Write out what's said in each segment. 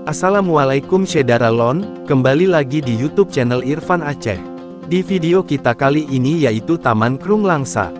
Assalamualaikum Saudara Lon, kembali lagi di YouTube channel Irfan Aceh. Di video kita kali ini yaitu Taman Krung Langsa.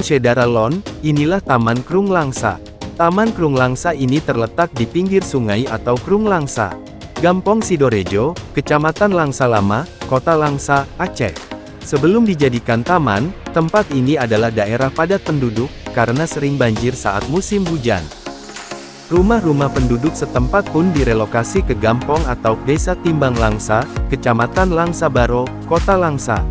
Saudara Lon, inilah Taman Krung Langsa. Taman Krung Langsa ini terletak di pinggir sungai atau Krung Langsa, Gampong Sidorejo, Kecamatan Langsa Lama, Kota Langsa, Aceh. Sebelum dijadikan taman, tempat ini adalah daerah padat penduduk, karena sering banjir saat musim hujan. Rumah-rumah penduduk setempat pun direlokasi ke Gampong atau Desa Timbang Langsa, Kecamatan Langsa Baro, Kota Langsa.